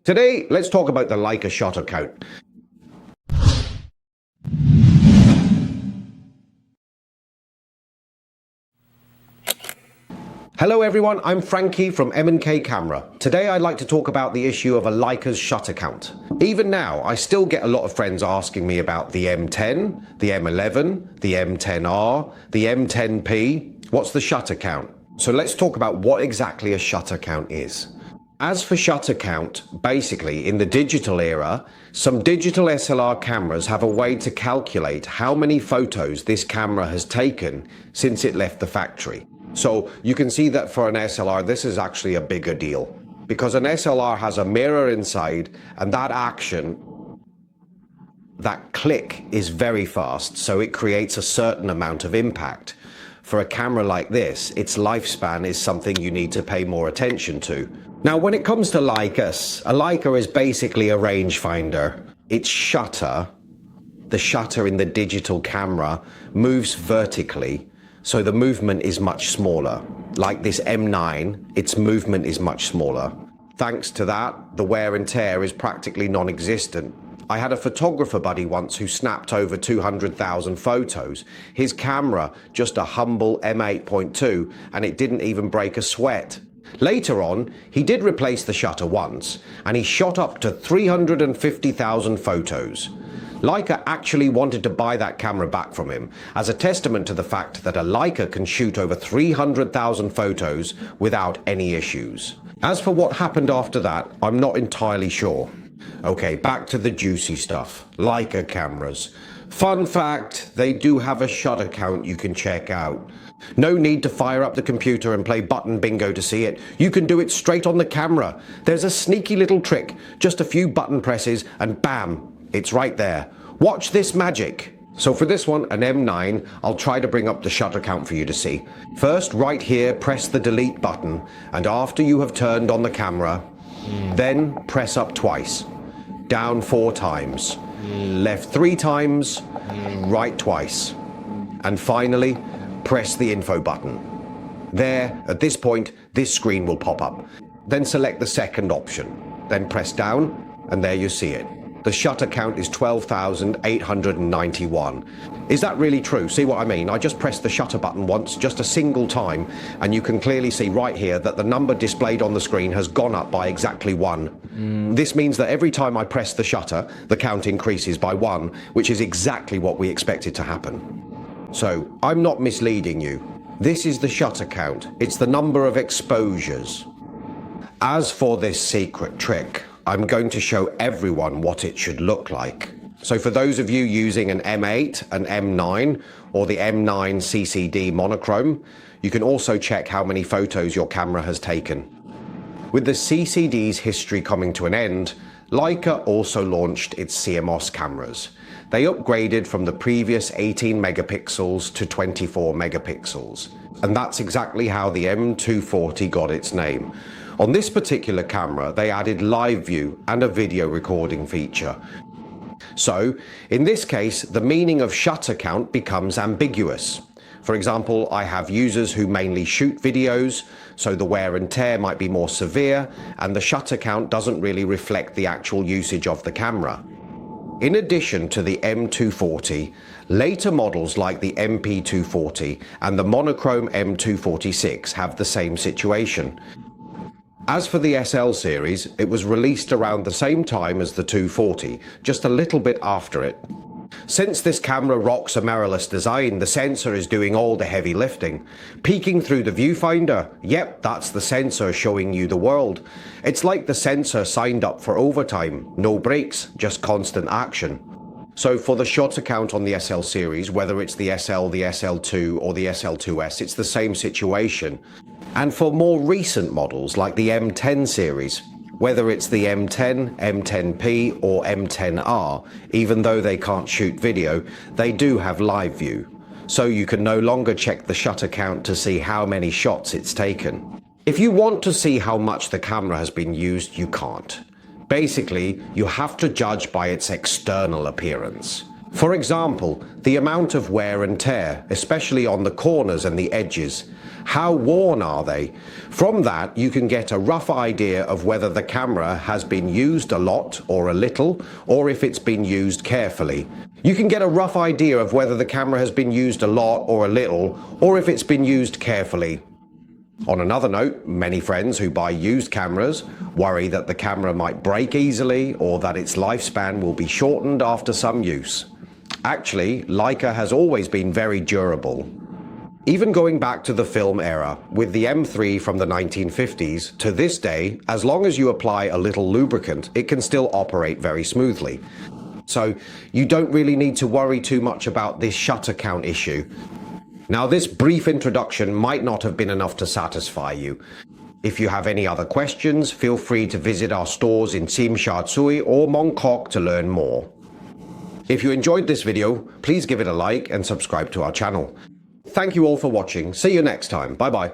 Today, let's talk about the Leica shutter count. Hello everyone, I'm Frankie from M&K Camera. Today I'd like to talk about the issue of a Leica's shutter count. Even now, I still get a lot of friends asking me about the M10, the M11, the M10R, the M10P. What's the shutter count? So let's talk about what exactly a shutter count is. As for shutter count, basically in the digital era, some digital SLR cameras have a way to calculate how many photos this camera has taken since it left the factory. So you can see that for an SLR, this is actually a bigger deal because an SLR has a mirror inside, and that action, that click, is very fast, so it creates a certain amount of impact. For a camera like this, its lifespan is something you need to pay more attention to. Now, when it comes to Leicas, a Leica is basically a rangefinder. Its shutter, the shutter in the digital camera, moves vertically, so the movement is much smaller. Like this M9, its movement is much smaller. Thanks to that, the wear and tear is practically non-existent. I had a photographer buddy once who snapped over 200,000 photos. His camera, just a humble M8.2, and it didn't even break a sweat. Later on, he did replace the shutter once, and he shot up to 350,000 photos. Leica actually wanted to buy that camera back from him, as a testament to the fact that a Leica can shoot over 300,000 photos without any issues. As for what happened after that, I'm not entirely sure. Okay, back to the juicy stuff. Leica cameras. Fun fact, they do have a shutter count you can check out. No need to fire up the computer and play button bingo to see it. You can do it straight on the camera. There's a sneaky little trick, just a few button presses and bam, it's right there. Watch this magic. So for this one, an M9, I'll try to bring up the shutter count for you to see. First, right here, press the delete button, and after you have turned on the camera, then press up twice. Down 4 times. Left 3 times, right twice. And finally, press the info button. There, at this point, this screen will pop up. Then select the second option. Then press down, and there you see it. The shutter count is 12,891. Is that really true? See what I mean? I just pressed the shutter button once, just a single time, and you can clearly see right here that the number displayed on the screen has gone up by exactly 1. This means that every time I press the shutter, the count increases by 1, which is exactly what we expected to happen. So, I'm not misleading you. This is the shutter count. It's the number of exposures. As for this secret trick, I'm going to show everyone what it should look like. So for those of you using an M8, an M9, or the M9 CCD monochrome, you can also check how many photos your camera has taken. With the CCD's history coming to an end, Leica also launched its CMOS cameras. They upgraded from the previous 18 megapixels to 24 megapixels. And that's exactly how the M240 got its name. On this particular camera, they added live view and a video recording feature. So, in this case, the meaning of shutter count becomes ambiguous. For example, I have users who mainly shoot videos, so the wear and tear might be more severe, and the shutter count doesn't really reflect the actual usage of the camera. In addition to the M240, later models like the MP240 and the monochrome M246 have the same situation. As for the SL series, it was released around the same time as the 240, just a little bit after it. Since this camera rocks a mirrorless design, the sensor is doing all the heavy lifting. Peeking through the viewfinder, yep, that's the sensor showing you the world. It's like the sensor signed up for overtime, no breaks, just constant action. So for the shutter count on the SL series, whether it's the SL, the SL2 or the SL2S, it's the same situation. And for more recent models like the M10 series, whether it's the M10, M10P or M10R, even though they can't shoot video, they do have live view. So you can no longer check the shutter count to see how many shots it's taken. If you want to see how much the camera has been used, you can't. Basically, you have to judge by its external appearance. For example, the amount of wear and tear, especially on the corners and the edges. How worn are they? From that, you can get a rough idea of whether the camera has been used a lot or a little, or if it's been used carefully. You can get a rough idea of whether the camera has been used a lot or a little, or if it's been used carefully. On another note, many friends who buy used cameras worry that the camera might break easily or that its lifespan will be shortened after some use. Actually, Leica has always been very durable. Even going back to the film era, with the M3 from the 1950s, to this day, as long as you apply a little lubricant, it can still operate very smoothly. So you don't really need to worry too much about this shutter count issue. Now, this brief introduction might not have been enough to satisfy you. If you have any other questions, feel free to visit our stores in Tsim Sha Tsui or Mong Kok to learn more. If you enjoyed this video, please give it a like and subscribe to our channel. Thank you all for watching. See you next time. Bye bye.